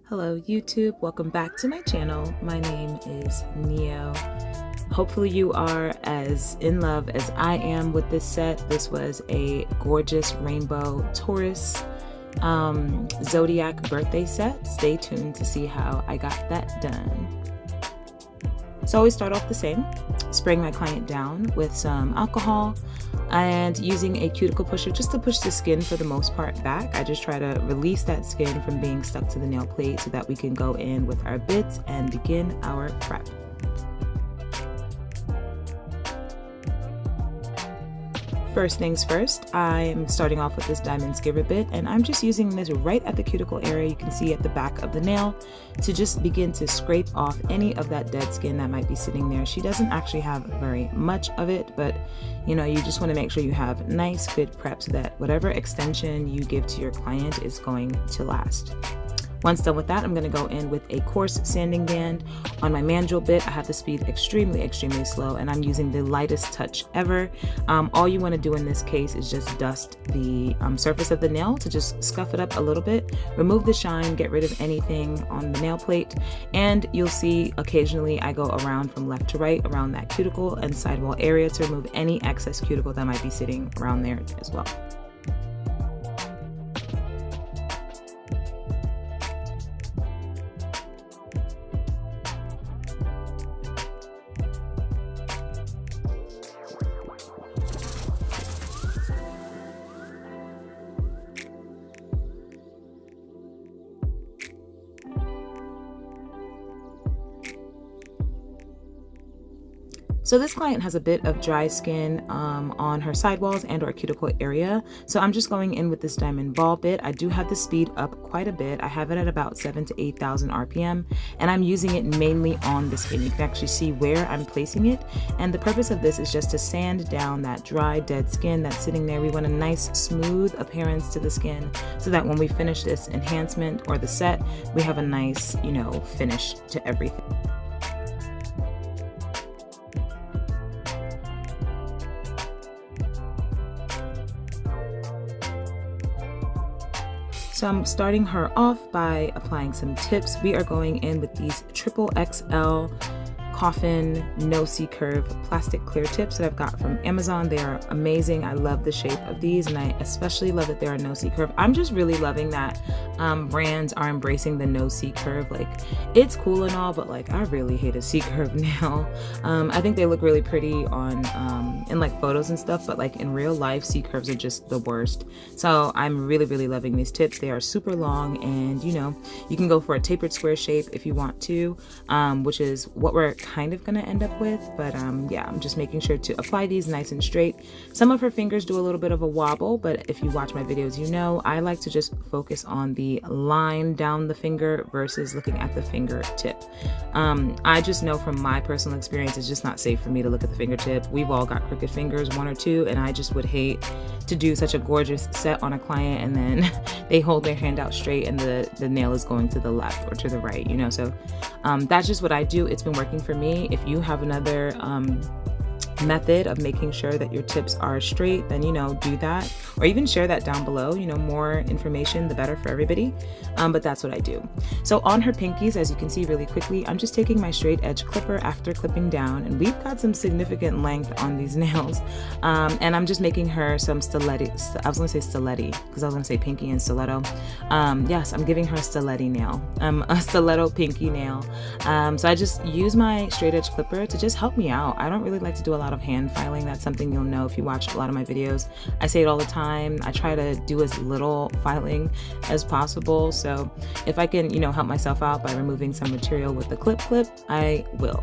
Hello YouTube, welcome back to my channel. My name is Neo. Hopefully you are as in love as I am with this set. This was a gorgeous rainbow Taurus Zodiac birthday set. Stay tuned to see how I got that done. So I always start off the same, spraying my client down with some alcohol and using a cuticle pusher just to push the skin for the most part back. I just try to release that skin from being stuck to the nail plate so that we can go in with our bits and begin our prep. First things first, I'm starting off with this diamond skiver bit, and I'm just using this right at the cuticle area you can see at the back of the nail to just begin to scrape off any of that dead skin that might be sitting there. She doesn't actually have very much of it, but you know, you just want to make sure you have nice good prep so that whatever extension you give to your client is going to last. Once done with that, I'm going to go in with a coarse sanding band. On my mandrel bit, I have the speed extremely slow, and I'm using the lightest touch ever. All you want to do in this case is just dust the surface of the nail to just scuff it up a little bit, remove the shine, get rid of anything on the nail plate, and you'll see occasionally I go around from left to right around that cuticle and sidewall area to remove any excess cuticle that might be sitting around there as well. So this client has a bit of dry skin on her sidewalls and or cuticle area. So I'm just going in with this diamond ball bit. I do have the speed up quite a bit. I have it at about 7,000 to 8,000 RPM, and I'm using it mainly on the skin. You can actually see where I'm placing it. And the purpose of this is just to sand down that dry, dead skin that's sitting there. We want a nice smooth appearance to the skin so that when we finish this enhancement or the set, we have a nice, you know, finish to everything. So I'm starting her off by applying some tips. We are going in with these XXL coffin no C-curve plastic clear tips that I've got from Amazon. They are amazing. I love the shape of these, and I especially love that they are no C-curve. I'm just really loving that brands are embracing the no C-curve. Like, it's cool and all, but like, I really hate a C-curve nail. I think they look really pretty on in like photos and stuff, but like in real life, C-curves are just the worst. So I'm really loving these tips. They are super long, and you know, you can go for a tapered square shape if you want to, which is what we're kind of gonna end up with. But yeah, I'm just making sure to apply these nice and straight. Some of her fingers do a little bit of a wobble, but if you watch my videos, you know I like to just focus on the line down the finger versus looking at the fingertip. I just know from my personal experience, it's just not safe for me to look at the fingertip. We've all got crooked fingers, one or two, and I just would hate to do such a gorgeous set on a client and then they hold their hand out straight and the nail is going to the left or to the right, you know. So that's just what I do. It's been working for me. If you have another method of making sure that your tips are straight, then you know, do that, or even share that down below. You know, more information the better for everybody, but that's what I do. So on her pinkies, as you can see really quickly, I'm just taking my straight edge clipper after clipping down, and we've got some significant length on these nails, and I'm just making her some stiletti. I was gonna say stiletti because I was gonna say pinky and stiletto. Yes, I'm giving her a stiletti nail, a stiletto pinky nail. So I just use my straight edge clipper to just help me out. I don't really like to do a lot of hand filing. That's something you'll know if you watch a lot of my videos. I say it all the time. I try to do as little filing as possible. So if I can, you know, help myself out by removing some material with the clip, I will.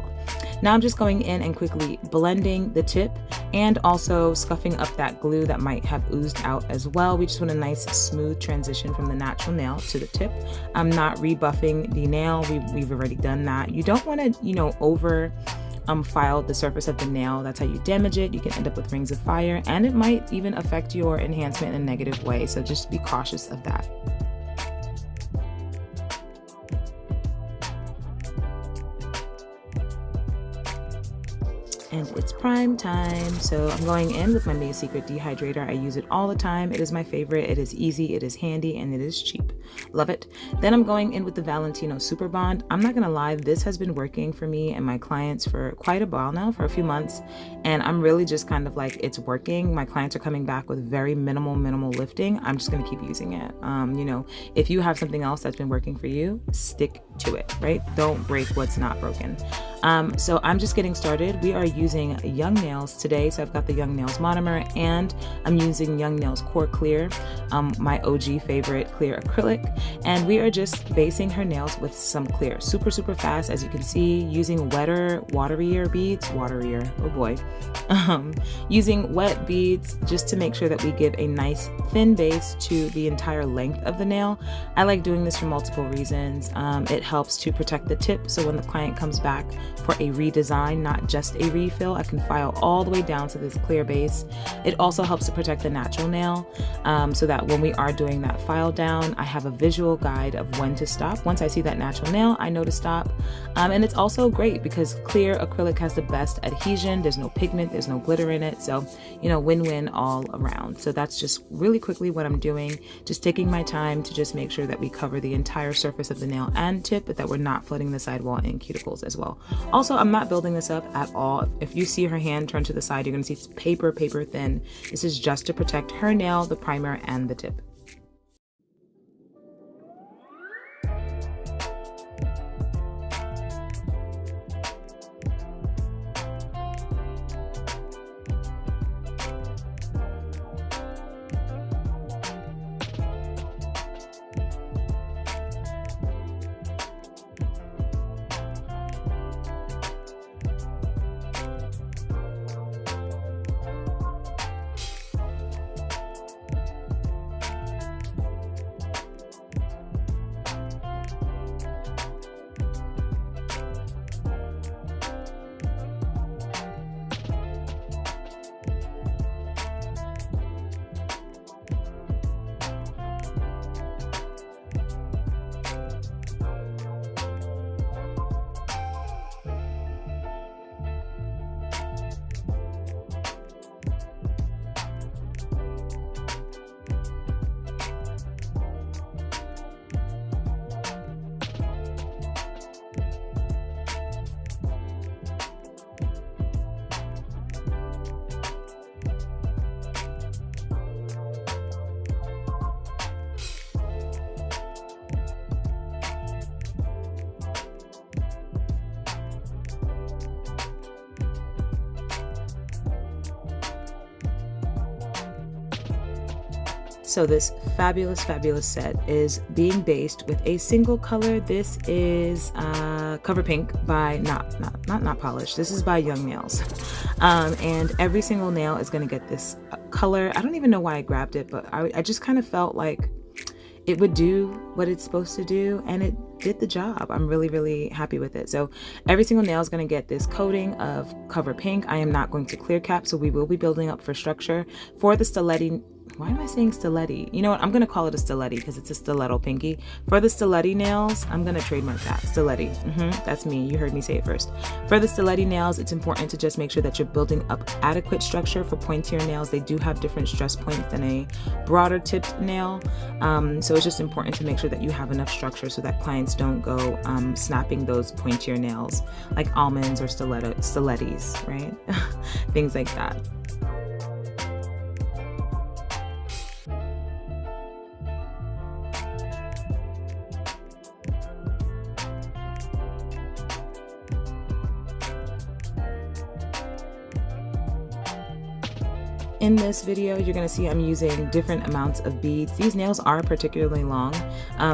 Now I'm just going in and quickly blending the tip and also scuffing up that glue that might have oozed out as well. We just want a nice smooth transition from the natural nail to the tip. I'm not rebuffing the nail. We've already done that. You don't want to, you know, over file the surface of the nail. That's how you damage it. You can end up with rings of fire, and it might even affect your enhancement in a negative way. So just be cautious of that. and it's prime time. So I'm going in with my Made Secret dehydrator. I use it all the time. It is my favorite. It is easy, it is handy, and it is cheap. Love it. Then I'm going in with the Valentino Super Bond. I'm not gonna lie, this has been working for me and my clients for quite a while now, for a few months, and I'm really just kind of like, it's working. My clients are coming back with very minimal lifting. I'm just gonna keep using it. You know, if you have something else that's been working for you, stick to it, right? Don't break what's not broken. So I'm just getting started. We are using Young Nails today. So I've got the Young Nails monomer and I'm using Young Nails Core Clear, my OG favorite clear acrylic. And we are just basing her nails with some clear, super fast, as you can see, using waterier beads, oh boy. Using wet beads just to make sure that we give a nice thin base to the entire length of the nail. I like doing this for multiple reasons. It helps to protect the tip, so when the client comes back for a redesign, not just a refill, I can file all the way down to this clear base. It also helps to protect the natural nail, so that when we are doing that file down, I have a visual guide of when to stop. Once I see that natural nail, I know to stop. And it's also great because clear acrylic has the best adhesion. There's no pigment, there's no glitter in it. So, you know, win-win all around. So that's just really quickly what I'm doing. Just taking my time to just make sure that we cover the entire surface of the nail and tip, but that we're not flooding the sidewall and cuticles as well. Also, I'm not building this up at all. If you see her hand turn to the side, you're gonna see it's paper thin. This is just to protect her nail, the primer, and the tip. So this fabulous set is being based with a single color. This is Cover Pink by not Polish. This is by Young Nails. And every single nail is going to get this color. I don't even know why I grabbed it, but I just kind of felt like it would do what it's supposed to do, and it did the job. I'm really happy with it. So every single nail is going to get this coating of Cover Pink. I am not going to clear cap, so we will be building up for structure. For the stiletti, why am I saying stiletti? You know what? I'm going to call it a stiletti because it's a stiletto pinky. For the stiletti nails, I'm going to trademark that. Stiletti. That's me. You heard me say it first. For the stiletti nails, it's important to just make sure that you're building up adequate structure. For pointier nails, they do have different stress points than a broader tipped nail. So it's just important to make sure that you have enough structure so that clients don't go snapping those pointier nails like almonds or stilettis, right? Things like that. In this video, you're going to see I'm using different amounts of beads. These nails are particularly long,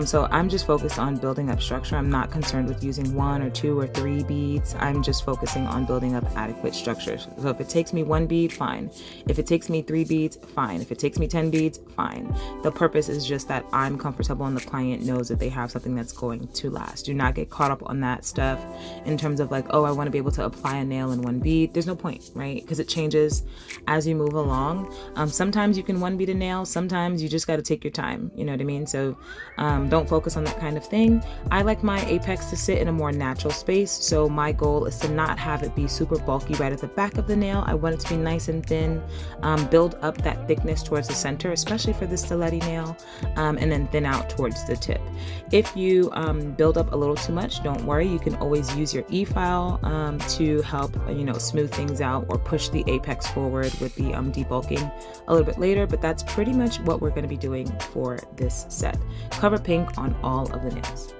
so I'm just focused on building up structure. I'm not concerned with using 1 or 2 or 3 beads. I'm just focusing on building up adequate structure. So if it takes me 1 bead, fine. If it takes me 3 beads, fine. If it takes me 10 beads, fine. The purpose is just that I'm comfortable and the client knows that they have something that's going to last. Do not get caught up on that stuff in terms of like, oh, I want to be able to apply a nail in 1 bead. There's no point, right? Because it changes as you move along. long. Sometimes you can one beat a nail, sometimes you just got to take your time, you know what I mean? So don't focus on that kind of thing. I like my apex to sit in a more natural space, so my goal is to not have it be super bulky right at the back of the nail. I want it to be nice and thin, build up that thickness towards the center, especially for the stiletto nail, and then thin out towards the tip. If you build up a little too much, don't worry, you can always use your e-file to help, you know, smooth things out or push the apex forward with the debulking a little bit later. But that's pretty much what we're going to be doing for this set. Cover pink on all of the nails.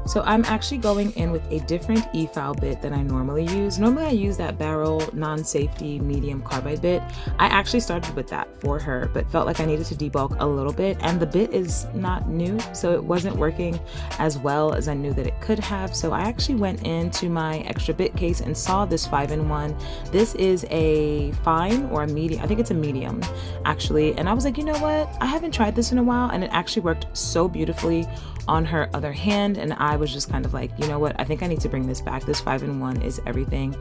So I'm actually going in with a different e-file bit than I normally use. Normally I use that barrel non-safety medium carbide bit. I actually started with that for her, but felt like I needed to debulk a little bit, and the bit is not new, so it wasn't working as well as I knew that it could have. So I actually went into my extra bit case and saw this 5-in-1. This is a fine or a medium, I think it's a medium actually, and I was like, you know what, I haven't tried this in a while, and it actually worked so beautifully on her other hand, and I was just kind of like, you know what, I think I need to bring this back. This 5-in-1 is everything.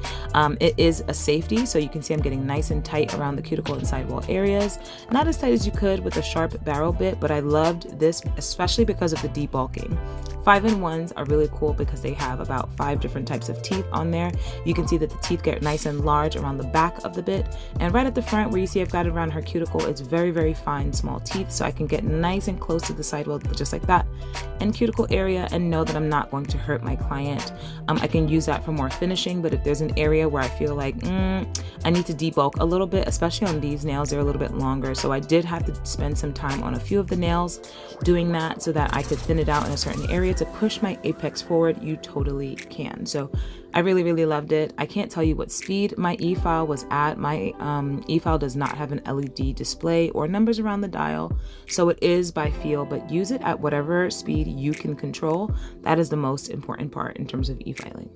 It is a safety, so you can see I'm getting nice and tight around the cuticle and sidewall areas. Not as tight as you could with a sharp barrel bit, but I loved this especially because of the debulking. 5-in-1s are really cool because they have about 5 different types of teeth on there. You can see that the teeth get nice and large around the back of the bit, and right at the front where you see I've got it around her cuticle, it's very, very fine small teeth, so I can get nice and close to the sidewall just like that and cuticle area and know that I'm not going to hurt my client. I can use that for more finishing, but if there's an area where I feel like I need to debulk a little bit, especially on these nails, they're a little bit longer, so I did have to spend some time on a few of the nails doing that so that I could thin it out in a certain area to push my apex forward. You totally can. So I really, really loved it. I can't tell you what speed my e-file was at. My e-file does not have an LED display or numbers around the dial, so it is by feel, but use it at whatever speed you can control. That is the most important part in terms of e-filing.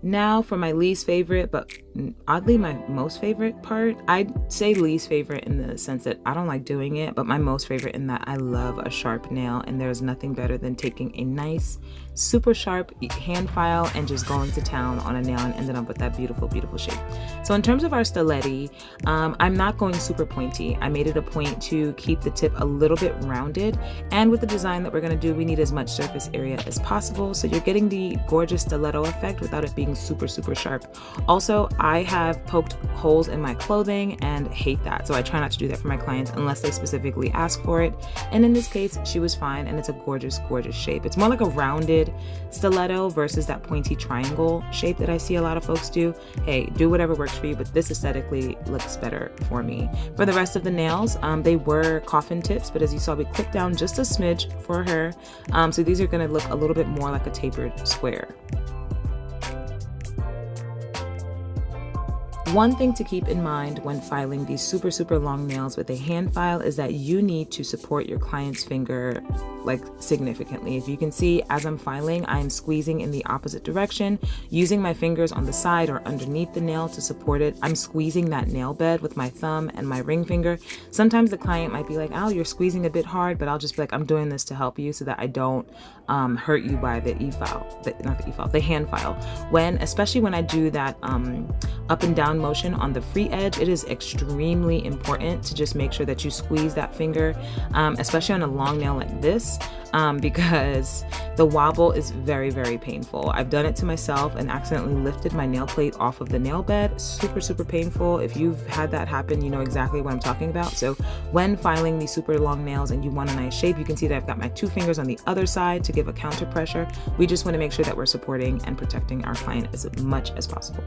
Now for my least favorite, but oddly my most favorite part. I'd say least favorite in the sense that I don't like doing it, but my most favorite in that I love a sharp nail, and there's nothing better than taking a nice super sharp hand file and just going to town on a nail and ending up with that beautiful, beautiful shape. So in terms of our stiletti, I'm not going super pointy. I made it a point to keep the tip a little bit rounded, and with the design that we're going to do, we need as much surface area as possible, so you're getting the gorgeous stiletto effect without it being super, super sharp. Also, I have poked holes in my clothing and hate that, so I try not to do that for my clients unless they specifically ask for it, and in this case she was fine, and it's a gorgeous, gorgeous shape. It's more like a rounded stiletto versus that pointy triangle shape that I see a lot of folks do. Hey, do whatever works for you, but this aesthetically looks better for me. For the rest of the nails, they were coffin tips, but as you saw, we clipped down just a smidge for her, so these are going to look a little bit more like a tapered square. One thing to keep in mind when filing these super, super long nails with a hand file is that you need to support your client's finger like significantly. If you can see, as I'm filing, I'm squeezing in the opposite direction, using my fingers on the side or underneath the nail to support it. I'm squeezing that nail bed with my thumb and my ring finger. Sometimes the client might be like, oh, you're squeezing a bit hard, but I'll just be like, I'm doing this to help you so that I don't hurt you by the the hand file. Especially when I do that up and down motion on the free edge, it is extremely important to just make sure that you squeeze that finger, especially on a long nail like this, because the wobble is very, very painful. I've done it to myself and accidentally lifted my nail plate off of the nail bed. Super, super painful. If you've had that happen, you know exactly what I'm talking about. So when filing these super long nails and you want a nice shape, you can see that I've got my two fingers on the other side to give a counter pressure. We just want to make sure that we're supporting and protecting our client as much as possible.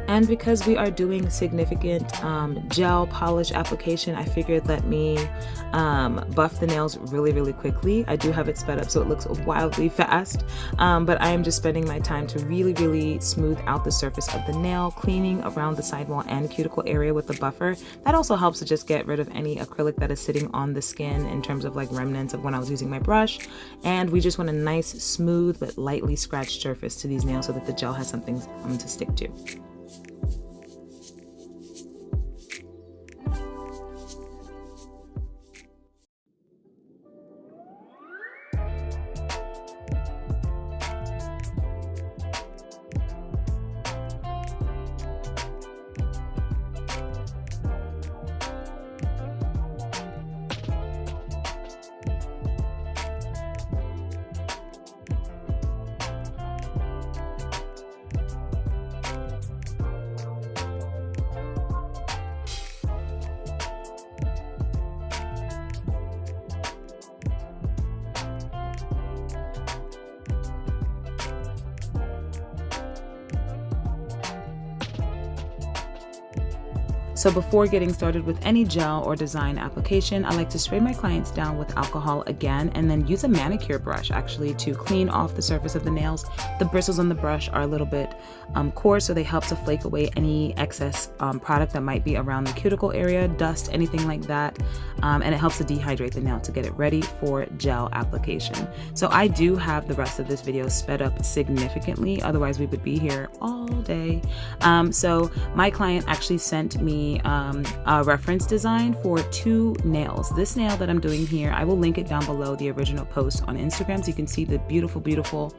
And because we are doing significant gel polish application, I figured let me buff the nails really, really quickly. I do have it sped up so it looks wildly fast, but I am just spending my time to really, really smooth out the surface of the nail, cleaning around the sidewall and cuticle area with the buffer. That also helps to just get rid of any acrylic that is sitting on the skin in terms of like remnants of when I was using my brush. And we just want a nice, smooth, but lightly scratched surface to these nails so that the gel has something to stick to. So before getting started with any gel or design application, I like to spray my clients down with alcohol again and then use a manicure brush actually to clean off the surface of the nails. The bristles on the brush are a little bit coarse, so they help to flake away any excess product that might be around the cuticle area, dust, anything like that. And it helps to dehydrate the nail to get it ready for gel application. So I do have the rest of this video sped up significantly, otherwise we would be here all day. So my client actually sent me a reference design for 2 nails. This nail that I'm doing here, I will link it down below the original post on Instagram so you can see the beautiful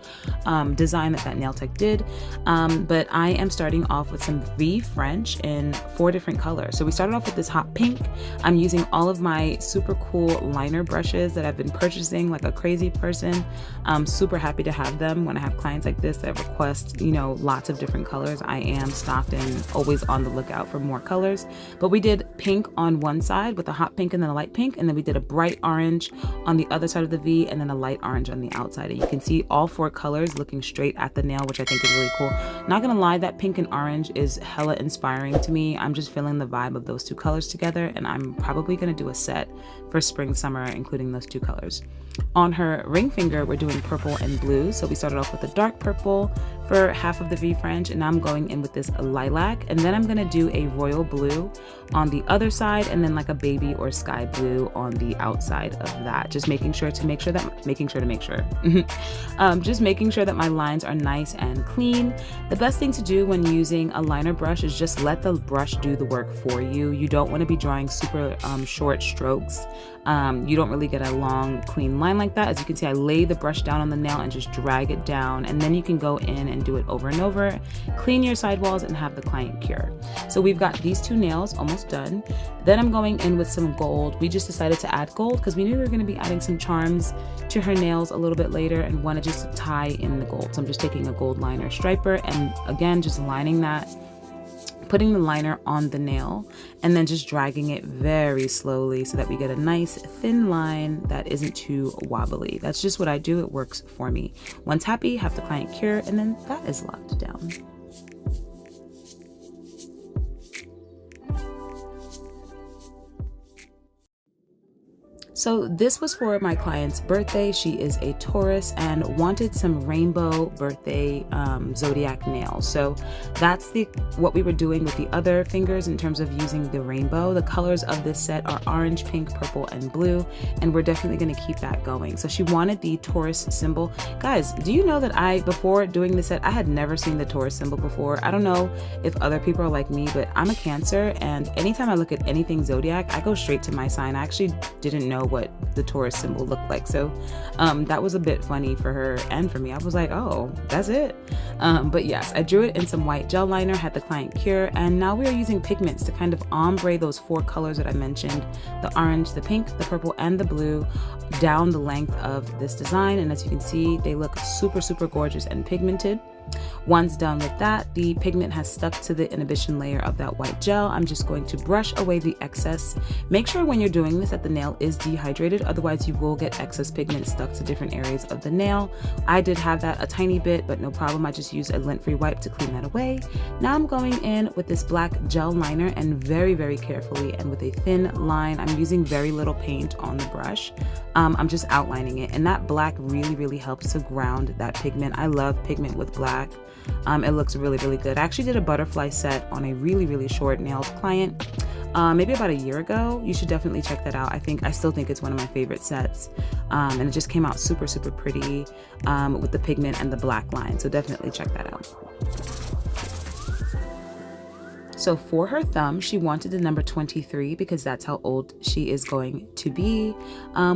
design that nail tech did. But I am starting off with some V French in 4 different colors. So we started off with this hot pink. I'm using all of my super cool liner brushes that I've been purchasing like a crazy person. I'm super happy to have them when I have clients like this that request, you know, lots of different colors. I am stocked and always on the lookout for more colors. But we did pink on one side with a hot pink and then a light pink, and then we did a bright orange on the other side of the V and then a light orange on the outside. And you can see all 4 colors looking straight at the nail, which I think is really cool. Not gonna lie, that pink and orange is hella inspiring to me. I'm just feeling the vibe of those 2 colors together, and I'm probably gonna do a set for spring, summer, including those 2 colors. On her ring finger, we're doing purple and blue. So we started off with a dark purple for half of the V French, and now I'm going in with this lilac, and then I'm gonna do a royal blue on the other side, and then like a baby or sky blue on the outside of that. Just making sure that my lines are nice and clean. The best thing to do when using a liner brush is just let the brush do the work for you. You don't want to be drawing super short strokes. You don't really get a long clean line like that. As you can see, I lay the brush down on the nail and just drag it down, and then you can go in and do it over and over, clean your sidewalls, and have the client cure. So we've got these 2 nails almost done. Then I'm going in with some gold. We just decided to add gold because we knew we were going to be adding some charms to her nails a little bit later and wanted just to tie in the gold. So I'm just taking a gold liner striper and again just lining that, putting the liner on the nail, and then just dragging it very slowly so that we get a nice thin line that isn't too wobbly. That's just what I do. It works for me. Once happy, have the client cure, and then that is locked down. So this was for my client's birthday. She is a Taurus and wanted some rainbow birthday Zodiac nails. So that's what we were doing with the other fingers in terms of using the rainbow. The colors of this set are orange, pink, purple, and blue, and we're definitely going to keep that going. So she wanted the Taurus symbol. Guys, do you know that before doing this set, I had never seen the Taurus symbol before. I don't know if other people are like me, but I'm a Cancer, and anytime I look at anything Zodiac, I go straight to my sign. I actually didn't know what the Taurus symbol looked like, so that was a bit funny for her and for me. I was like, oh, that's it. But yes, I drew it in some white gel liner, had the client cure, and now we are using pigments to kind of ombre those 4 colors that I mentioned, the orange, the pink, the purple, and the blue, down the length of this design. And as you can see, they look super gorgeous and pigmented. Once done with that, the pigment has stuck to the inhibition layer of that white gel. I'm just going to brush away the excess. Make sure when you're doing this that the nail is dehydrated, otherwise you will get excess pigment stuck to different areas of the nail. I did have that a tiny bit, but no problem. I just used a lint-free wipe to clean that away. Now I'm going in with this black gel liner, and very carefully and with a thin line. I'm using very little paint on the brush. I'm just outlining it, and that black really helps to ground that pigment. I love pigment with black. It looks really good. I actually did a butterfly set on a really short nailed client maybe about a year ago. You should definitely check that out. I still think it's one of my favorite sets, and it just came out super pretty with the pigment and the black line, so definitely check that out. So for her thumb, she wanted the number 23 because that's how old she is going to be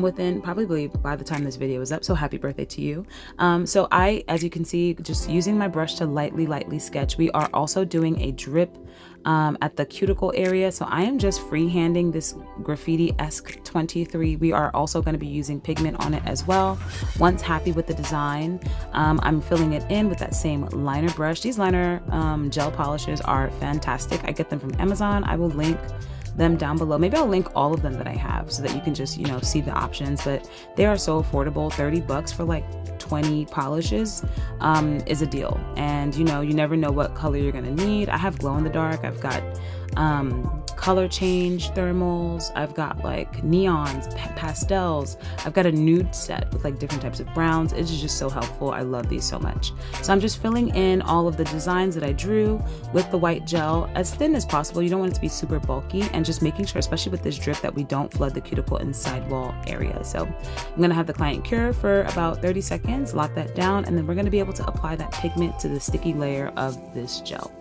within probably by the time this video is up. So happy birthday to you. So as you can see, just using my brush to lightly sketch. We are also doing a drip at the cuticle area. So I am just freehanding this graffiti-esque 23. We are also going to be using pigment on it as well. Once happy with the design, I'm filling it in with that same liner brush. These liner gel polishes are fantastic. I get them from Amazon. I will link them down below. Maybe I'll link all of them that I have so that you can just, see the options, but they are so affordable. 30 bucks for like 20 polishes is a deal. And you never know what color you're gonna need. I have glow in the dark. I've got color change thermals, I've got like neons, pastels, I've got a nude set with like different types of browns. It's just so helpful. I love these so much. So I'm just filling in all of the designs that I drew with the white gel as thin as possible. You don't want it to be super bulky, and just making sure, especially with this drip, that we don't flood the cuticle and sidewall area. So I'm gonna have the client cure for about 30 seconds, lock that down, and then we're gonna be able to apply that pigment to the sticky layer of this gel.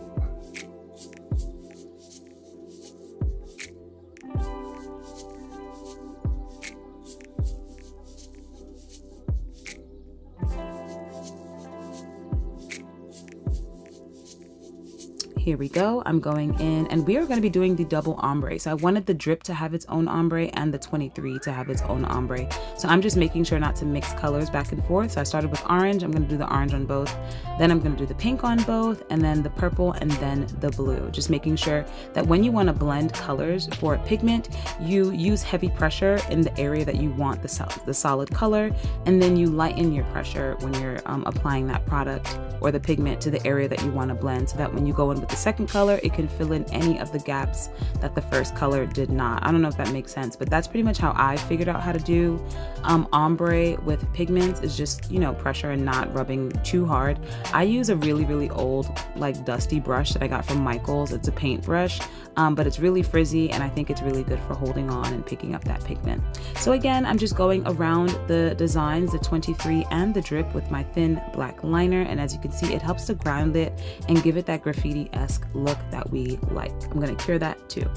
Here we go. I'm going in, and we are going to be doing the double ombre. So I wanted the drip to have its own ombre and the 23 to have its own ombre. So I'm just making sure not to mix colors back and forth. So I started with orange. I'm going to do the orange on both. Then I'm going to do the pink on both, and then the purple, and then the blue. Just making sure that when you want to blend colors for a pigment, you use heavy pressure in the area that you want the solid color, and then you lighten your pressure when you're applying that product or the pigment to the area that you want to blend, so that when you go in with the second color, it can fill in any of the gaps that the first color did not. I don't know if that makes sense, but that's pretty much how I figured out how to do ombre with pigments, is just, you know, pressure and not rubbing too hard. I use a really old, like, dusty brush that I got from Michael's. It's a paint brush, but it's really frizzy, and I think it's really good for holding on and picking up that pigment. So again, I'm just going around the designs, the 23 and the drip, with my thin black liner, and as you can see, it helps to ground it and give it that graffiti-esque look that we like. I'm going to cure that too.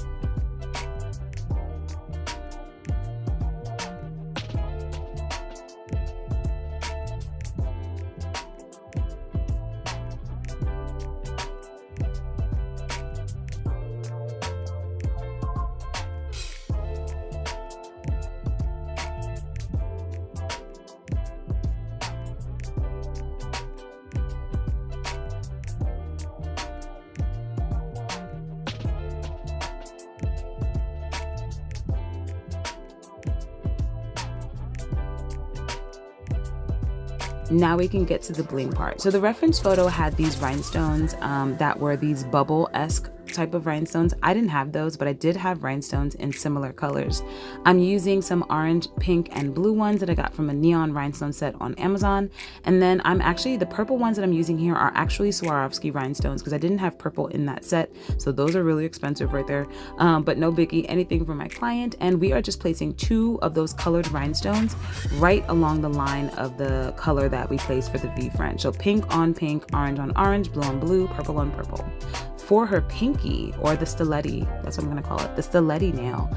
Now we can get to the bling part. So the reference photo had these rhinestones that were these bubble-esque type of rhinestones. I didn't have those, but I did have rhinestones in similar colors. I'm using some orange, pink, and blue ones that I got from a neon rhinestone set on Amazon. And then the purple ones that I'm using here are actually Swarovski rhinestones, because I didn't have purple in that set. So those are really expensive right there. But no biggie, anything for my client. And we are just placing 2 of those colored rhinestones right along the line of the color that we placed for the V French. So pink on pink, orange on orange, blue on blue, purple on purple. For her pinky, or the stiletti, that's what I'm gonna call it, the stiletti nail,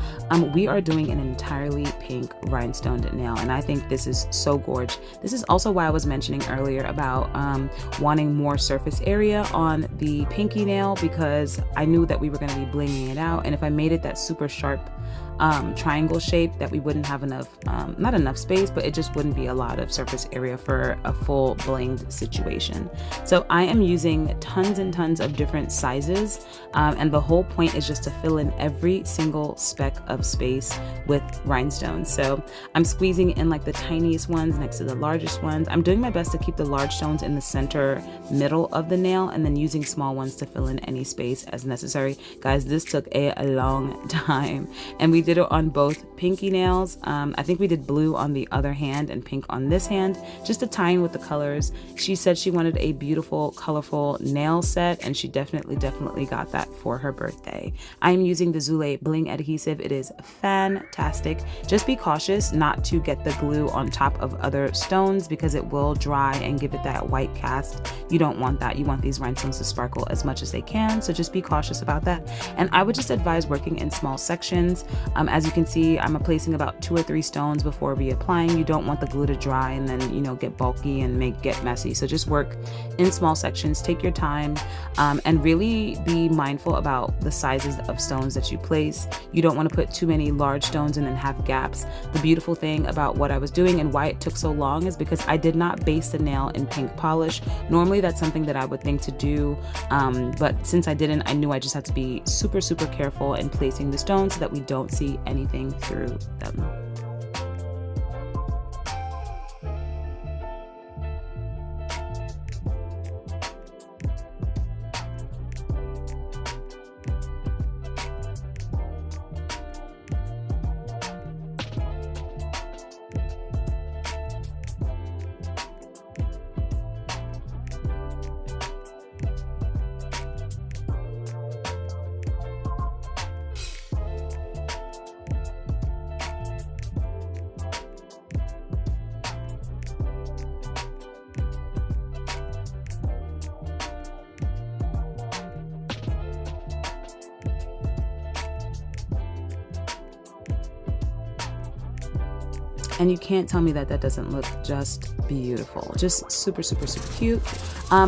we are doing an entirely pink rhinestoned nail, and I think this is so gorgeous. This is also why I was mentioning earlier about wanting more surface area on the pinky nail, because I knew that we were gonna be blinging it out, and if I made it that super sharp triangle shape, that we wouldn't have enough, not enough space, but it just wouldn't be a lot of surface area for a full blinged situation. So I am using tons and tons of different sizes, and the whole point is just to fill in every single speck of space with rhinestones. So I'm squeezing in like the tiniest ones next to the largest ones. I'm doing my best to keep the large stones in the center middle of the nail, and then using small ones to fill in any space as necessary. Guys, this took a long time, and we did it on both pinky nails. I think we did blue on the other hand and pink on this hand, just to tie in with the colors. She said she wanted a beautiful, colorful nail set, and she definitely got that for her birthday. I'm using the Zule Bling adhesive. It is fantastic. Just be cautious not to get the glue on top of other stones, because it will dry and give it that white cast. You don't want that. You want these rhinestones to sparkle as much as they can, so just be cautious about that. And I would just advise working in small sections. As you can see, I'm placing about 2 or 3 stones before reapplying. You don't want the glue to dry and then, you know, get bulky and get messy. So just work in small sections, take your time, and really be mindful about the sizes of stones that you place. You don't want to put too many large stones and then have gaps. The beautiful thing about what I was doing and why it took so long is because I did not base the nail in pink polish. Normally that's something that I would think to do, but since I didn't, I knew I just had to be super careful in placing the stones so that we don't see anything through them. And you can't tell me that that doesn't look just beautiful. Just super, super, super cute.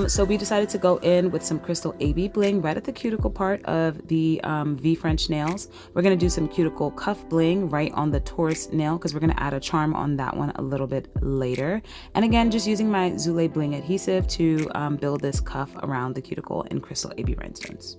So we decided to go in with some crystal AB bling right at the cuticle part of the V French nails. We're going to do some cuticle cuff bling right on the Taurus nail because we're going to add a charm on that one a little bit later. And again, just using my Zule Bling adhesive to build this cuff around the cuticle in crystal AB rhinestones.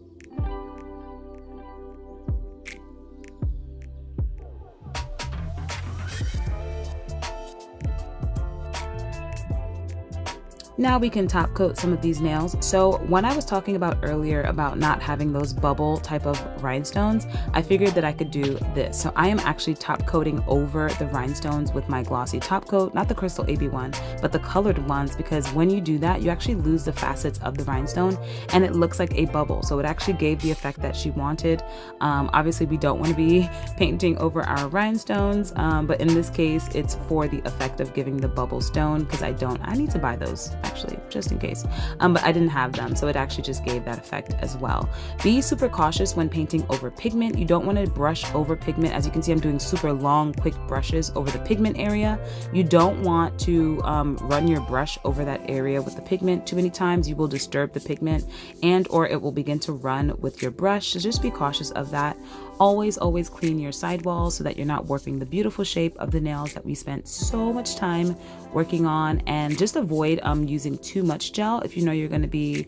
Now we can top coat some of these nails. So when I was talking about earlier about not having those bubble type of rhinestones, I figured that I could do this. So I am actually top coating over the rhinestones with my glossy top coat, not the crystal AB one, but the colored ones, because when you do that, you actually lose the facets of the rhinestone and it looks like a bubble. So it actually gave the effect that she wanted. Obviously we don't want to be painting over our rhinestones, but in this case, it's for the effect of giving the bubble stone because I need to buy those actually, just in case, but I didn't have them, so it actually just gave that effect as well. Be super cautious when painting over pigment. You don't want to brush over pigment. As you can see, I'm doing super long, quick brushes over the pigment area. You don't want to run your brush over that area with the pigment too many times. You will disturb the pigment and or it will begin to run with your brush, so just be cautious of that. Always clean your sidewalls so that you're not warping the beautiful shape of the nails that we spent so much time working on, and just avoid using too much gel. If you know you're going to be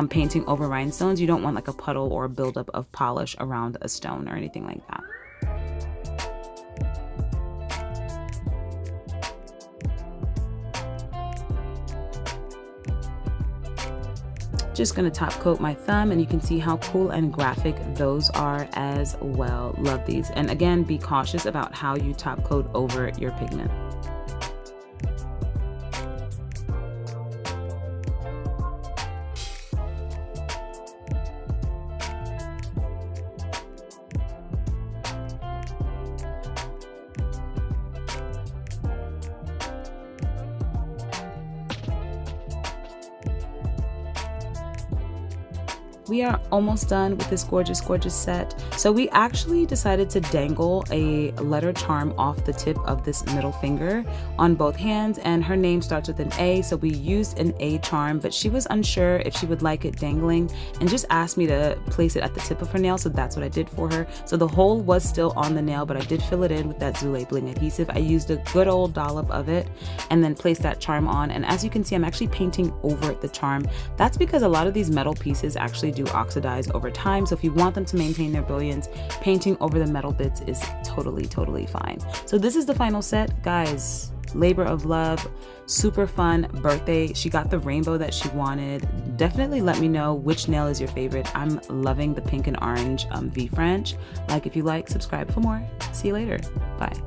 painting over rhinestones, you don't want like a puddle or a buildup of polish around a stone or anything like that. Just gonna top coat my thumb, and you can see how cool and graphic those are as well. Love these. And again, be cautious about how you top coat over your pigment. We are almost done with this gorgeous set. So we actually decided to dangle a letter charm off the tip of this middle finger on both hands, and her name starts with an A, so we used an A charm, but she was unsure if she would like it dangling and just asked me to place it at the tip of her nail, so that's what I did for her. So the hole was still on the nail, but I did fill it in with that Zule Bling adhesive. I used a good old dollop of it and then placed that charm on, and as you can see, I'm actually painting over the charm. That's because a lot of these metal pieces actually do oxidize over time, so if you want them to maintain their brilliance, painting over the metal bits is totally fine. So this is the final set, guys. Labor of love, super fun birthday. She got the rainbow that she wanted. Definitely let me know which nail is your favorite. I'm loving the pink and orange V French. Like if you like, subscribe for more. See you later. Bye.